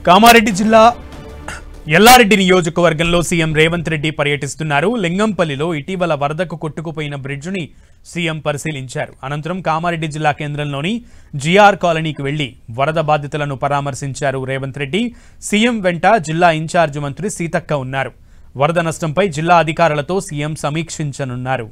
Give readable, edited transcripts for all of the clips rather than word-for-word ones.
కామారెడ్డి జిల్లా ఎల్లారెడ్డి నియోజకవర్గంలో సీఎం రేవంత్ రెడ్డి పర్యటిస్తున్నారు. లింగంపల్లిలో ఇటీవల వరదకు కొట్టుకుపోయిన బ్రిడ్జిని సీఎం పరిశీలించారు. అనంతరం కామారెడ్డి జిల్లా కేంద్రంలోని జిఆర్ కాలనీకి వెళ్లి వరద బాధితులను పరామర్శించారు రేవంత్ రెడ్డి. సీఎం వెంట జిల్లా ఇన్ఛార్జ్ మంత్రి సీతక్క ఉన్నారు. వరద నష్టంపై జిల్లా అధికారులతో సీఎం సమీక్షించనున్నారు.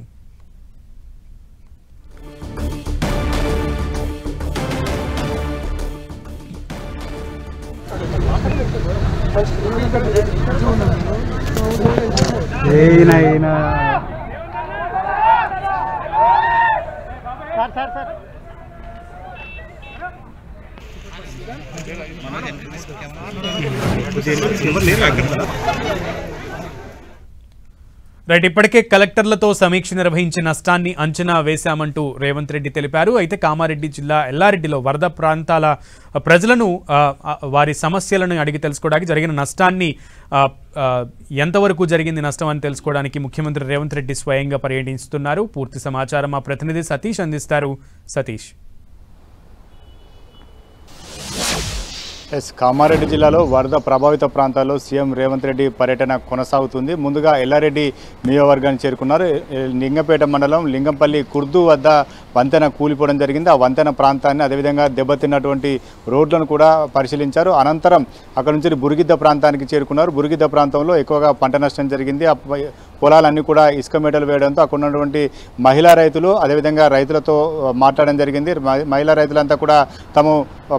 రైట్, ఇప్పటికే కలెక్టర్లతో సమీక్ష నిర్వహించి నష్టాన్ని అంచనా వేశామంటూ రేవంత్ రెడ్డి తెలిపారు. అయితే కామారెడ్డి జిల్లా ఎల్లారెడ్డిలో వరద ప్రాంతాల ప్రజలను వారి సమస్యలను అడిగి తెలుసుకోవడానికి జరిగిన నష్టాన్ని ఎంతవరకు జరిగింది నష్టం అని తెలుసుకోవడానికి ముఖ్యమంత్రి రేవంత్ రెడ్డి స్వయంగా పర్యటిస్తున్నారు. పూర్తి సమాచారం మా ప్రతినిధి సతీష్ అందిస్తారు. సతీష్. కామారెడ్డి జిల్లాలో వరద ప్రభావిత ప్రాంతాల్లో సీఎం రేవంత్ రెడ్డి పర్యటన కొనసాగుతుంది. ముందుగా ఎల్లారెడ్డి నియోజకవర్గాన్ని చేరుకున్నారు. లింగంపేట మండలం లింగంపల్లి కుర్దు వద్ద వంతెన కూలిపోవడం జరిగింది. ఆ వంతెన ప్రాంతాన్ని అదేవిధంగా దెబ్బతిన్నటువంటి రోడ్లను కూడా పరిశీలించారు. అనంతరం అక్కడ నుంచి బురిగిద్ద ప్రాంతానికి చేరుకున్నారు. బురిగిద్ద ప్రాంతంలో ఎక్కువగా పంట నష్టం జరిగింది. పొలాలన్నీ కూడా ఇసుక మేటలు వేయడంతో అక్కడ ఉన్నటువంటి మహిళా రైతులు అదేవిధంగా రైతులతో మాట్లాడడం జరిగింది. మహిళా రైతులంతా కూడా తమ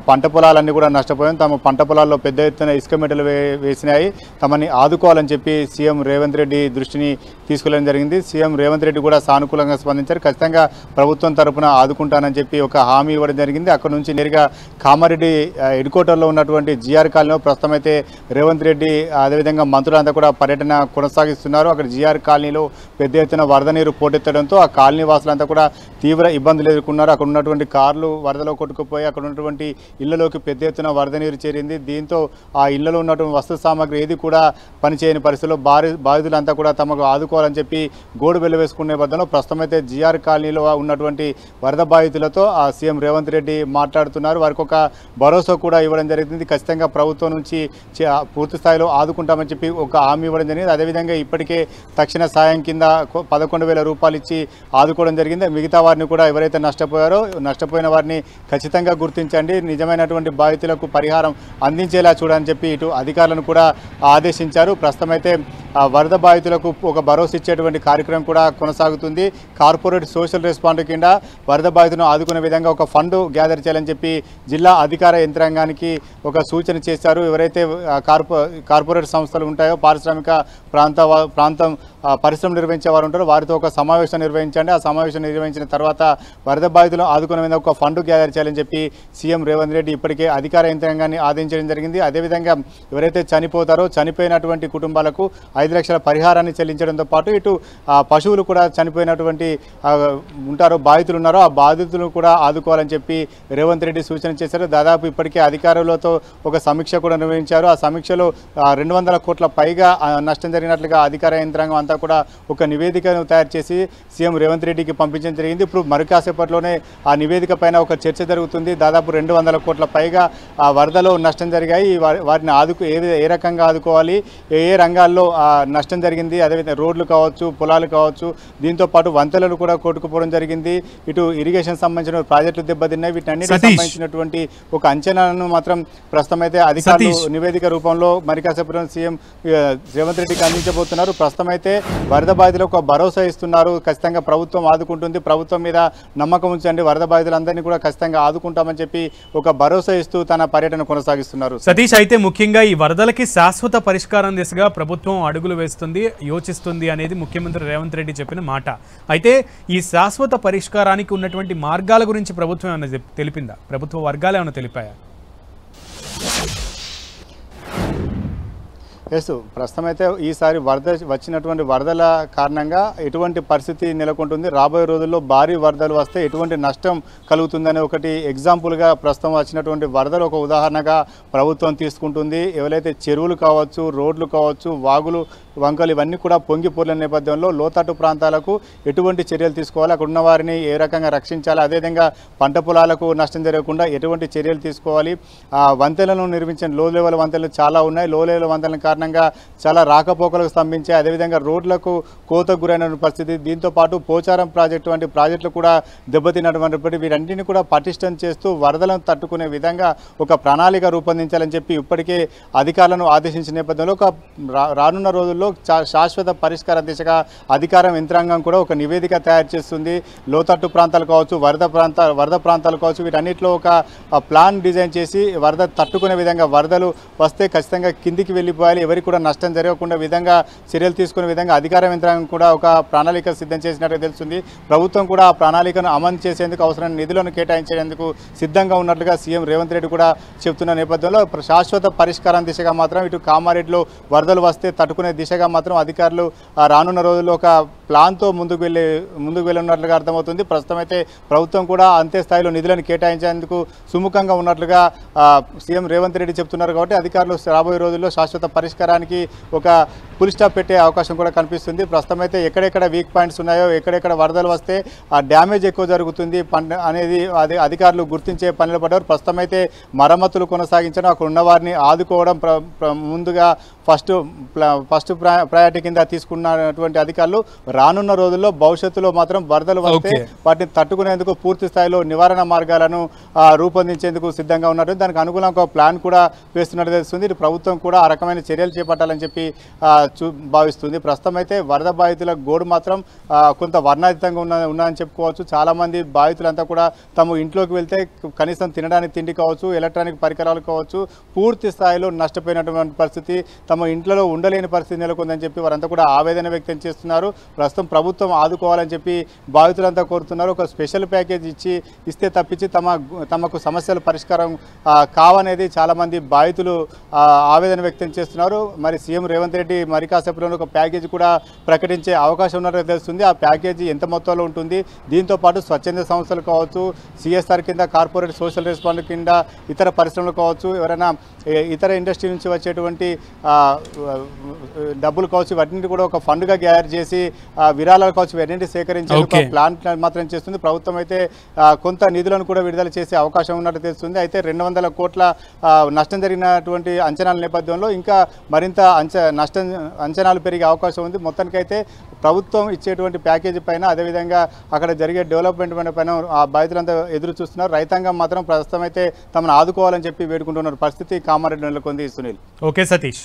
పంట పొలాలన్నీ కూడా నష్టపోయాం, తమ పంట పొలాల్లో పెద్ద ఎత్తున ఇసుక మేటలు వేసినాయి, తమని ఆదుకోవాలని చెప్పి సీఎం రేవంత్ రెడ్డి దృష్టిని తీసుకెళ్లడం జరిగింది. సీఎం రేవంత్ రెడ్డి కూడా సానుకూలంగా స్పందించారు. ఖచ్చితంగా ప్రభుత్వం తరఫున ఆదుకుంటానని చెప్పి ఒక హామీ ఇవ్వడం జరిగింది. అక్కడ నుంచి నేరుగా కామారెడ్డి హెడ్ క్వార్టర్లో ఉన్నటువంటి జిఆర్ కాలనీలో ప్రస్తుతం అయితే రేవంత్ రెడ్డి అదేవిధంగా మంత్రులంతా కూడా పర్యటన కొనసాగిస్తున్నారు. అక్కడ జిఆర్ కాలనీలో పెద్ద ఎత్తున వరద నీరు పోటెత్తడంతో ఆ కాలనీ వాసులంతా కూడా తీవ్ర ఇబ్బందులు ఎదుర్కొన్నారు. అక్కడ ఉన్నటువంటి కార్లు వరదలో కొట్టుకుపోయి అక్కడ ఉన్నటువంటి ఇళ్లలోకి పెద్ద ఎత్తున వరద నీరు చేరింది. దీంతో ఆ ఇళ్లలో ఉన్నటువంటి వస్తు సామాగ్రి ఏది కూడా పనిచేయని పరిస్థితుల్లో బాధితులంతా కూడా తమకు ఆదుకోవాలని చెప్పి గోడు వెళ్లవేసుకునే బద్దంలో ప్రస్తుతం అయితే జిఆర్ కాలనీలో ఉన్నటువంటి వరద బాధితులతో ఆ సీఎం రేవంత్ రెడ్డి మాట్లాడుతున్నారు. వారికి ఒక భరోసా కూడా ఇవ్వడం జరిగింది. ఖచ్చితంగా ప్రభుత్వం నుంచి పూర్తి స్థాయిలో ఆదుకుంటామని చెప్పి ఒక హామీ ఇవ్వడం జరిగింది. అదేవిధంగా ఇప్పటికే తక్షణ సాయం కింద 11,000 రూపాయలు ఇచ్చి ఆదుకోవడం జరిగింది. మిగతా వారిని కూడా ఎవరైతే నష్టపోయిన వారిని ఖచ్చితంగా గుర్తించండి, నిజమైనటువంటి బాధితులకు పరిహారం అందించేలా చూడని చెప్పి ఇటు అధికారులను కూడా ఆదేశించారు. ప్రస్తుతం అయితే వరద బాధితులకు ఒక భరోసా ఇచ్చేటువంటి కార్యక్రమం కూడా కొనసాగుతుంది. కార్పొరేట్ సోషల్ రెస్పాండ్ కింద వరద బాధితులను ఆదుకునే విధంగా ఒక ఫండ్ గ్యాదర్ చేయాలని చెప్పి జిల్లా అధికార యంత్రాంగానికి ఒక సూచన చేశారు. ఎవరైతే కార్పొరేట్ సంస్థలు ఉంటాయో పారిశ్రామిక ప్రాంతం పరిశ్రమ నిర్వహించే వారు ఉంటారో వారితో ఒక సమావేశం నిర్వహించండి. ఆ సమావేశం నిర్వహించిన తర్వాత వరద బాధితులను ఆదుకునే విధంగా ఒక ఫండ్ గ్యాదర్ చేయాలని చెప్పి సీఎం రేవంత్ రెడ్డి ఇప్పటికే అధికార యంత్రాంగాన్ని ఆదేశించడం జరిగింది. అదేవిధంగా ఎవరైతే చనిపోతారో చనిపోయినటువంటి కుటుంబాలకు 5 లక్షల పరిహారాన్ని చెల్లించడంతో పాటు ఇటు పశువులు కూడా చనిపోయినటువంటి ఉంటారో బాధితులు ఉన్నారో ఆ బాధితులను కూడా ఆదుకోవాలని చెప్పి రేవంత్ రెడ్డి సూచన చేశారు. దాదాపు ఇప్పటికే అధికారులతో ఒక సమీక్ష కూడా నిర్వహించారు. ఆ సమీక్షలో 200 కోట్ల పైగా నష్టం జరిగినట్లుగా అధికార యంత్రాంగం అంతా కూడా ఒక నివేదికను తయారు చేసి సీఎం రేవంత్ రెడ్డికి పంపించడం జరిగింది. ఇప్పుడు మరి కాసేపట్లోనే ఆ నివేదిక పైన ఒక చర్చ జరుగుతుంది. దాదాపు 200 కోట్ల పైగా ఆ వరదలో నష్టం జరిగాయి. వారిని ఏ రకంగా ఆదుకోవాలి, ఏ రంగాల్లో నష్టం జరిగింది, అదేవిధంగా రోడ్లు కావచ్చు, పొలాలు కావచ్చు, దీంతో పాటు వంతెనలు కూడా కొట్టుకుపోవడం జరిగింది. ఇటు ఇరిగేషన్ సంబంధించిన ప్రాజెక్టులు దెబ్బతిన్నాయి. వీటన్నిటికి సంబంధించినటువంటి ఒక అంచనాలను మాత్రం ప్రస్తుతం అయితే అధికారులు నివేదిక రూపంలో మరి కాసేపు సీఎం రేవంత్ రెడ్డికి అందించబోతున్నారు. ప్రస్తుతం అయితే వరద బాధితులకు ఒక భరోసా ఇస్తున్నారు. ఖచ్చితంగా ప్రభుత్వం ఆదుకుంటుంది, ప్రభుత్వం మీద నమ్మకం ఉంచండి, వరద బాధితులందరినీ కూడా ఖచ్చితంగా ఆదుకుంటామని చెప్పి ఒక భరోసా ఇస్తూ తన పర్యటన కొనసాగిస్తున్నారు. సతీష్, అయితే ముఖ్యంగా ఈ వరదలకి శాశ్వత పరిష్కారం దిశగా ప్రభుత్వం అడుగులు వేస్తుంది, యోచిస్తుంది అనేది ముఖ్యమంత్రి రేవంత్ రెడ్డి చెప్పిన మాట. అయితే ఈ శాశ్వత పరిష్కారానికి ఉన్నటువంటి మార్గాల గురించి ప్రభుత్వం ఏమైనా తెలిపిందా? ప్రభుత్వ వర్గాలు ఏమైనా తెలిపాయా? ఎస్ ప్రస్తుతం అయితే ఈసారి వచ్చినటువంటి వరదల కారణంగా ఎటువంటి పరిస్థితి నెలకొంటుంది, రాబోయే రోజుల్లో భారీ వరదలు వస్తే ఎటువంటి నష్టం కలుగుతుందనే ఒకటి ఎగ్జాంపుల్గా ప్రస్తుతం వచ్చినటువంటి వరదలు ఒక ఉదాహరణగా ప్రభుత్వం తీసుకుంటుంది. ఎవరైతే చెరువులు కావచ్చు, రోడ్లు కావచ్చు, వాగులు, వంకలు ఇవన్నీ కూడా పొంగి పొర్లిన నేపథ్యంలో లోతట్టు ప్రాంతాలకు ఎటువంటి చర్యలు తీసుకోవాలి, అక్కడ ఉన్న వారిని ఏ రకంగా రక్షించాలి, అదేవిధంగా పంట పొలాలకు నష్టం జరగకుండా ఎటువంటి చర్యలు తీసుకోవాలి. వంతెనలను నిర్మించిన లో లెవెల్ వంతెనలు చాలా ఉన్నాయి. లో లెవెల్ వంతెనల కారణంగా చాలా రాకపోకలకు స్తంభించాయి. అదేవిధంగా రోడ్లకు కోతకు గురైన పరిస్థితి. దీంతో పాటు పోచారం ప్రాజెక్టు వంటి ప్రాజెక్టులు కూడా దెబ్బతిన్నటువంటి వీరన్నింటినీ కూడా పటిష్టం చేస్తూ వరదలను తట్టుకునే విధంగా ఒక ప్రణాళిక రూపొందించాలని చెప్పి ఇప్పటికే అధికారులను ఆదేశించిన నేపథ్యంలో ఒక రానున్న రోజుల్లో శాశ్వత పరిష్కార దిశగా అధికారం యంత్రాంగం కూడా ఒక నివేదిక తయారు చేస్తుంది. లోతట్టు ప్రాంతాలు కావచ్చు, వరద ప్రాంతాలు కావచ్చు, వీటన్నిటిలో ఒక ప్లాన్ డిజైన్ చేసి వరద తట్టుకునే విధంగా, వరదలు వస్తే ఖచ్చితంగా కిందికి వెళ్ళిపోయాలి, ఎవరికి కూడా నష్టం జరగకుండా విధంగా చర్యలు తీసుకునే విధంగా అధికార యంత్రాంగం కూడా ఒక ప్రణాళిక సిద్ధం చేసినట్టు తెలుస్తుంది. ప్రభుత్వం కూడా ఆ ప్రణాళికను అమలు చేసేందుకు అవసరమైన నిధులను కేటాయించేందుకు సిద్ధంగా ఉన్నట్లుగా సీఎం రేవంత్ రెడ్డి కూడా చెబుతున్న నేపథ్యంలో శాశ్వత పరిష్కారం దిశగా మాత్రం ఇటు కామారెడ్డిలో వరదలు వస్తే తట్టుకునే దిశగా మాత్రం అధికారులు రానున్న రోజుల్లో ఒక ప్లాన్తో ముందుకు వెళ్ళున్నట్లుగా అర్థమవుతుంది. ప్రస్తుతం అయితే ప్రభుత్వం కూడా అంతే స్థాయిలో నిధులను కేటాయించేందుకు సుముఖంగా ఉన్నట్లుగా సీఎం రేవంత్ రెడ్డి చెప్తున్నారు. కాబట్టి అధికారులు రాబోయే రోజుల్లో శాశ్వత పరిష్కారానికి ఒక ఫుల్ స్టాప్ పెట్టే అవకాశం కూడా కనిపిస్తుంది. ప్రస్తుతం అయితే ఎక్కడెక్కడ వీక్ పాయింట్స్ ఉన్నాయో, ఎక్కడెక్కడ వరదలు వస్తే ఆ డ్యామేజ్ ఎక్కువ జరుగుతుంది అనేది అధికారులు గుర్తించే పనిలో పడ్డారు. ప్రస్తుతం అయితే మరమ్మతులు కొనసాగించడం, అక్కడ ఉన్న వారిని ఆదుకోవడం ముందుగా ఫస్ట్ ప్రయారిటీ కింద తీసుకున్నటువంటి అధికారులు రానున్న రోజుల్లో భవిష్యత్తులో మాత్రం వరదలు వస్తే వాటిని తట్టుకునేందుకు పూర్తి స్థాయిలో నివారణ మార్గాలను రూపొందించేందుకు సిద్ధంగా ఉన్నారు. దానికి అనుగుణంగా ఒక ప్లాన్ కూడా వేస్తున్నట్టు తెలుస్తుంది. ఇటు ప్రభుత్వం కూడా ఆ రకమైన చర్యలు చేపట్టాలని చెప్పి భావిస్తుంది. ప్రస్తుతం అయితే వరద బాధితుల గోడు మాత్రం కొంత వర్ణాతీతంగా ఉన్నదని చెప్పుకోవచ్చు. చాలామంది బాధితులంతా కూడా తమ ఇంట్లోకి వెళ్తే కనీసం తినడానికి తిండి కావచ్చు, ఎలక్ట్రానిక్ పరికరాలు కావచ్చు, పూర్తి స్థాయిలో నష్టపోయినటువంటి పరిస్థితి, తమ ఇంట్లో ఉండలేని పరిస్థితి నెలకొందని చెప్పి వారంతా కూడా ఆవేదన వ్యక్తం చేస్తున్నారు. ప్రస్తుతం ప్రభుత్వం ఆదుకోవాలని చెప్పి బాధితులంతా కోరుతున్నారు. ఒక స్పెషల్ ప్యాకేజ్ ఇస్తే తప్పించి తమకు సమస్యల పరిష్కారం కావనేది చాలామంది బాధితులు ఆవేదన వ్యక్తం చేస్తున్నారు. మరి సీఎం రేవంత్ రెడ్డి మరి కాసేపులో ఒక ప్యాకేజీ కూడా ప్రకటించే అవకాశం ఉన్నట్టు తెలుస్తుంది. ఆ ప్యాకేజీ ఎంత మొత్తంలో ఉంటుంది, దీంతో పాటు స్వచ్ఛంద సంస్థలు కావచ్చు, సిఎస్ఆర్ కింద కార్పొరేట్ సోషల్ రెస్పాన్స్ కింద ఇతర పరిశ్రమలు కావచ్చు, ఎవరైనా ఇతర ఇండస్ట్రీ నుంచి వచ్చేటువంటి డబ్బులు కావచ్చు, వాటిని కూడా ఒక ఫండ్గా గ్యాదర్ చేసి విరాళాలు కావచ్చు, ఇవన్నీ సేకరించేందుకు ప్లాన్ మాత్రం చేస్తుంది. ప్రభుత్వం అయితే కొంత నిధులను కూడా విడుదల చేసే అవకాశం ఉన్నట్టు తెలుస్తుంది. అయితే 200 కోట్ల నష్టం జరిగినటువంటి అంచనాల నేపథ్యంలో ఇంకా మరింత అంచనాలు పెరిగే అవకాశం ఉంది. మొత్తానికైతే ప్రభుత్వం ఇచ్చేటువంటి ప్యాకేజీ పైన, అదేవిధంగా అక్కడ జరిగే డెవలప్మెంట్ పైన ఆ బాధితులంతా ఎదురు చూస్తున్నారు. రైతాంగం మాత్రం ప్రస్తుతం అయితే తమను ఆదుకోవాలని చెప్పి వేడుకుంటున్నారు. పరిస్థితి కామారెడ్డి నెలకొంది. సునీల్. ఓకే సతీష్.